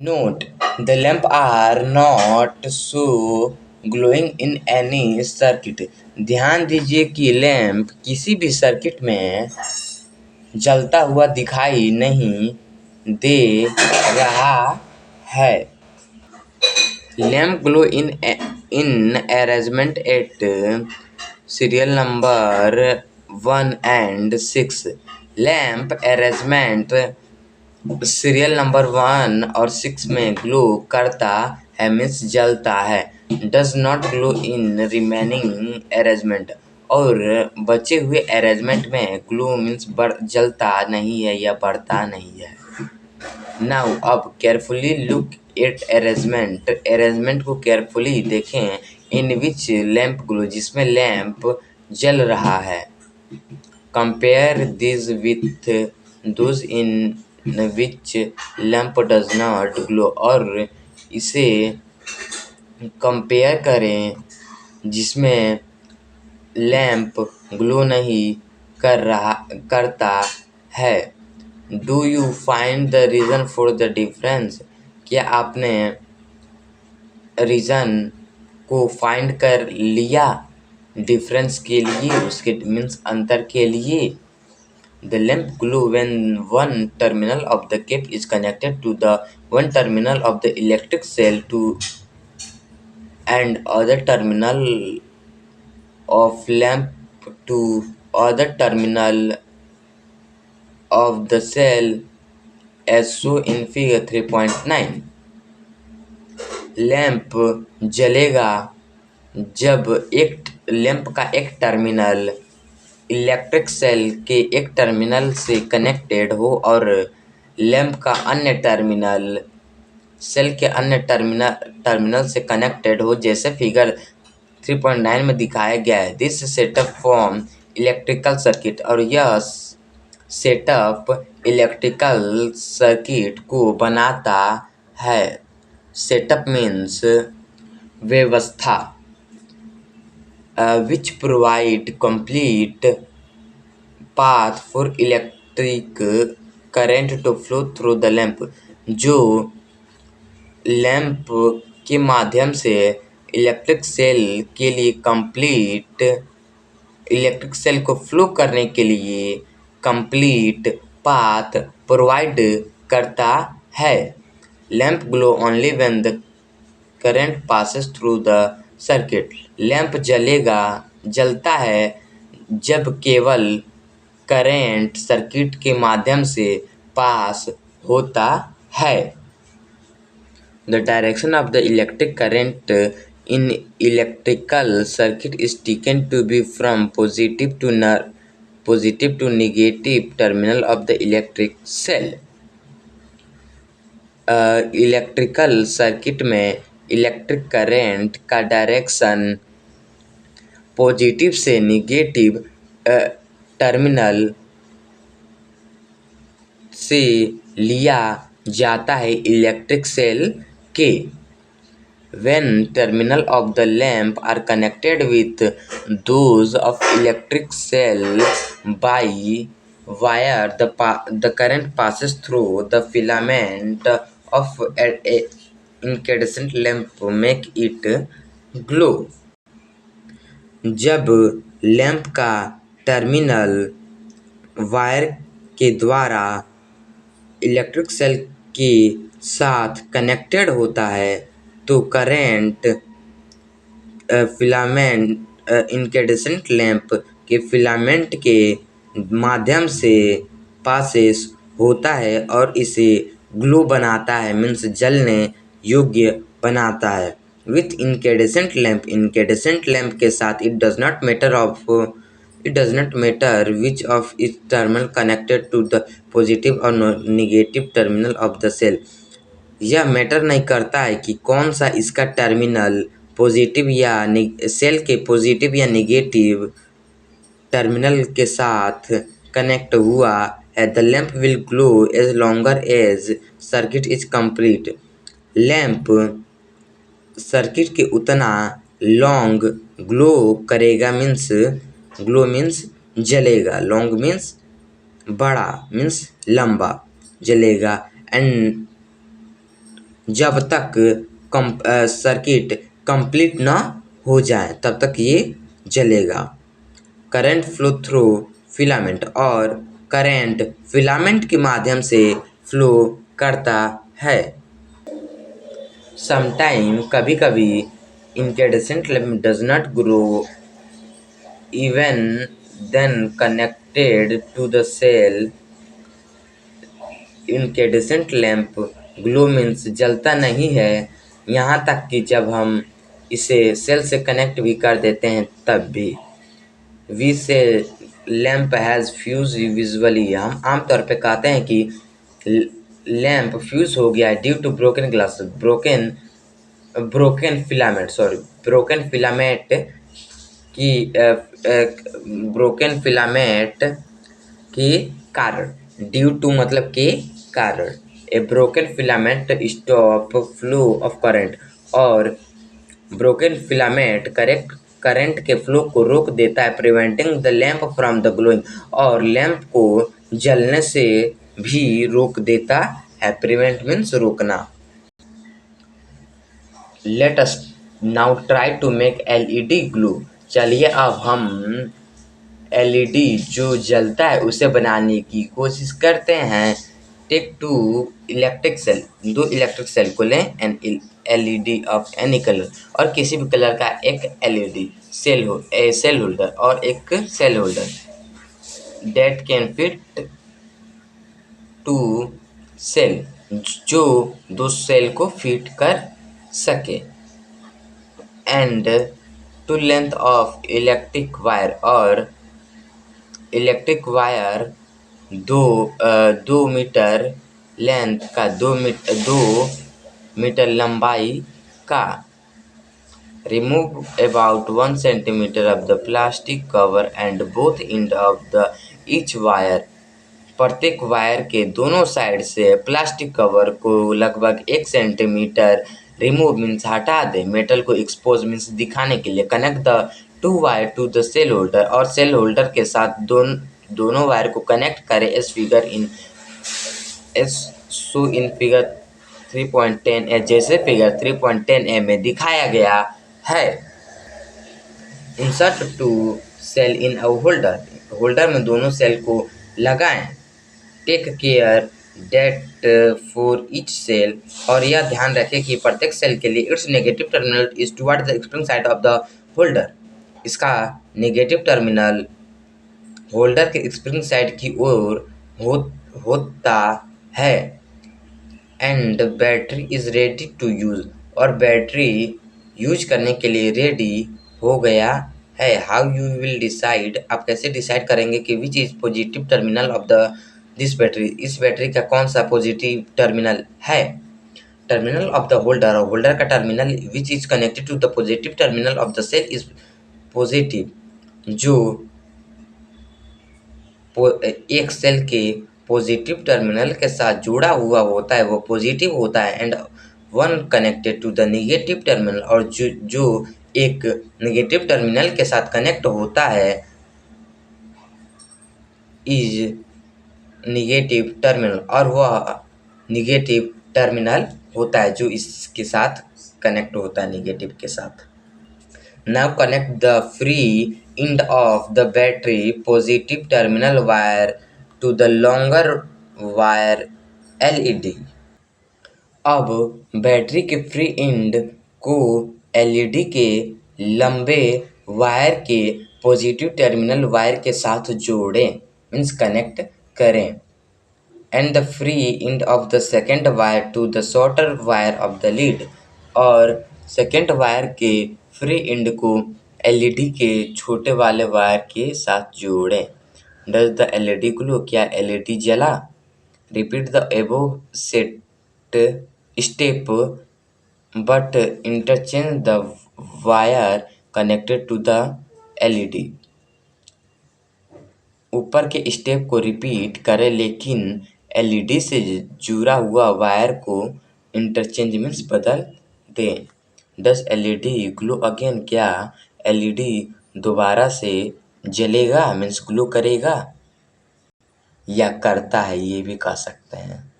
Note: the lamp are not so glowing in any circuit. ध्यान दीजिए कि lamp किसी भी सर्किट में जलता हुआ दिखाई नहीं दे रहा है। Lamp glow in arrangement at serial number 1 and 6. Lamp arrangement serial number 1 और 6 में ग्लो करता है मीन्स जलता है। Does not glow in remaining arrangement, और बचे हुए अरेंजमेंट में ग्लो मीन्स जलता नहीं है या बढ़ता नहीं है। नाउ अब केयरफुली लुक एट अरेंजमेंट को केयरफुली देखें। इन विच लैंप ग्लो, जिसमें लैंप जल रहा है। Compare this with those in which lamp does not glow, और इसे कंपेयर करें जिसमें लैंप ग्लो नहीं करता है। Do you find the reason for the difference? क्या आपने रीज़न को फाइंड कर लिया डिफरेंस के लिए, उसके मीन्स अंतर के लिए? The lamp glow when one terminal of the cap is connected to the one terminal of the electric cell and other terminal of lamp to other terminal of the cell as shown in figure 3.9. Lamp जलेगा जब lamp का एक terminal electric cell के एक terminal से connected हो और lamp का अन्य टर्मिनल सेल के अन्य टर्मिनल से कनेक्टेड हो, जैसे फिगर 3.9 में दिखाया गया है। This setup form electrical circuit, और यह सेटअप इलेक्ट्रिकल सर्किट को बनाता है। सेटअप मीन्स व्यवस्था, which provide complete path for electric current to flow through the lamp, जो लैंप के माध्यम से इलेक्ट्रिक सेल को फ्लो करने के लिए कंप्लीट पाथ प्रोवाइड करता है। Lamp glow only when the current passes through the circuit. Lamp जलता है जब केवल करेंट सर्किट के माध्यम से पास होता है। The direction of the electric current in electrical circuit is taken to be from positive to negative terminal of the electric cell. Electrical circuit में इलेक्ट्रिक करंट का डायरेक्शन पॉजिटिव से निगेटिव टर्मिनल से लिया जाता है इलेक्ट्रिक सेल के। When terminal of the lamp are connected with those of electric cell by wire, the current passes through the filament of an incandescent lamp make it glow. जब lamp का terminal wire के द्वारा electric cell के साथ connected होता है तो current incandescent lamp के फिलामेंट के माध्यम से पासेस होता है और इसे ग्लो बनाता है मीन्स जलने योग्य बनाता है। विथ इनकैंडेसेंट लैंप के साथ it does not matter which of it terminal connected to the positive और negative terminal of the cell. यह मैटर नहीं करता है कि कौन सा इसका टर्मिनल पॉजिटिव या सेल के पॉजिटिव या नेगेटिव टर्मिनल के साथ कनेक्ट हुआ है। The lamp will glow as longer as circuit is complete. Lamp circuit के उतना लॉन्ग ग्लो करेगा मीन्स जलेगा। लॉन्ग मीन्स बड़ा मीन्स लंबा जलेगा। एंड जब तक सर्किट कंप्लीट ना हो जाए तब तक ये जलेगा। करंट फ्लो थ्रू फिलामेंट, और करंट फिलामेंट के माध्यम से फ्लो करता है। समटाइम, कभी कभी, incandescent lamp does not grow even then connected to the cell। incandescent lamp glow means जलता नहीं है, यहाँ तक कि जब हम इसे सेल से कनेक्ट भी कर देते हैं तब भी। वी से लैम्प हैज़ फ्यूज विजुअली, हम आमतौर पे कहते हैं कि लैम्प फ्यूज हो गया है due to broken glass, broken filament की ब्रोकन फिलामेंट के कारण। ड्यू टू मतलब के कारण। A broken filament stop flow of current, और ब्रोकन फिलामेंट करंट के फ्लो को रोक देता है, preventing the lamp from the glowing, और लैम्प को जलने से भी रोक देता है। प्रिवेंट मीन्स रोकना। Let us now try to make LED glow. चलिए अब हम एलईडी जो जलता है उसे बनाने की कोशिश करते हैं। टेक टू इलेक्ट्रिक सेल, दो इलेक्ट्रिक सेल को लें, an LED of any colour, और किसी भी कलर का एक एलईडी सेल होल्डर और एक cell holder that can fit two cell, जो दो सेल को फिट कर सके। And two length of electric wire, और इलेक्ट्रिक वायर 2 मीटर लेंथ का, 2 मीटर लंबाई का। Remove about 1 centimetre of the plastic cover and both end of the each wire. प्रत्येक वायर के दोनों साइड से प्लास्टिक कवर को लगभग 1 सेंटीमीटर रिमूव मीन्स हटा दे, मेटल को एक्सपोज मीन्स दिखाने के लिए। Connect the two wire to the cell holder, और सेल होल्डर के साथ दोनों वायर को कनेक्ट करें एस सो इन फिगर 3.10 जैसे फिगर 3.10 में दिखाया गया है। Insert two cell in a holder, holder में दोनों सेल को लगाएं। Take care that for each cell, और यह ध्यान रखें कि प्रत्येक सेल के लिए its negative terminal is toward the spring side of the holder. इसका नेगेटिव टर्मिनल होल्डर के स्प्रिंग साइड की ओर होता है। And battery is ready to use, और बैटरी यूज करने के लिए रेडी हो गया है। हाउ यू विल डिसाइड, आप कैसे डिसाइड करेंगे कि which is positive terminal of the this battery, इस बैटरी का कौन सा पॉजिटिव टर्मिनल है। Terminal of the holder, holder का terminal which is connected to the positive terminal of the cell is positive, जो एक सेल के पॉजिटिव टर्मिनल के साथ जुड़ा हुआ होता है वो पॉजिटिव होता है। And one connected to the negative terminal, और जो एक नेगेटिव टर्मिनल के साथ कनेक्ट होता है इज नेगेटिव टर्मिनल, और वह नेगेटिव टर्मिनल होता है जो इसके साथ कनेक्ट होता है नेगेटिव के साथ। Now connect the free end of the battery positive terminal wire to the longer wire LED। अब बैटरी के फ्री एंड को एलईडी के लंबे वायर के पॉजिटिव टर्मिनल वायर के साथ जोड़ें मीन्स कनेक्ट करें। End the free end of the second wire to the shorter wire of the lead, और सेकेंड वायर के फ्री एंड को एलईडी के छोटे वाले वायर के साथ जोड़ें। डज द एलईडी ग्लो, क्या एलईडी जला। Repeat the above set step but interchange the wire connected to the LED. ऊपर के स्टेप को रिपीट करें लेकिन एलईडी से जुड़ा हुआ वायर को इंटरचेंज मीन्स बदल दें। डज एलईडी ग्लो अगेन, क्या एलईडी दोबारा से जलेगा मीन्स ग्लो करेगा या करता है, ये भी कह सकते हैं।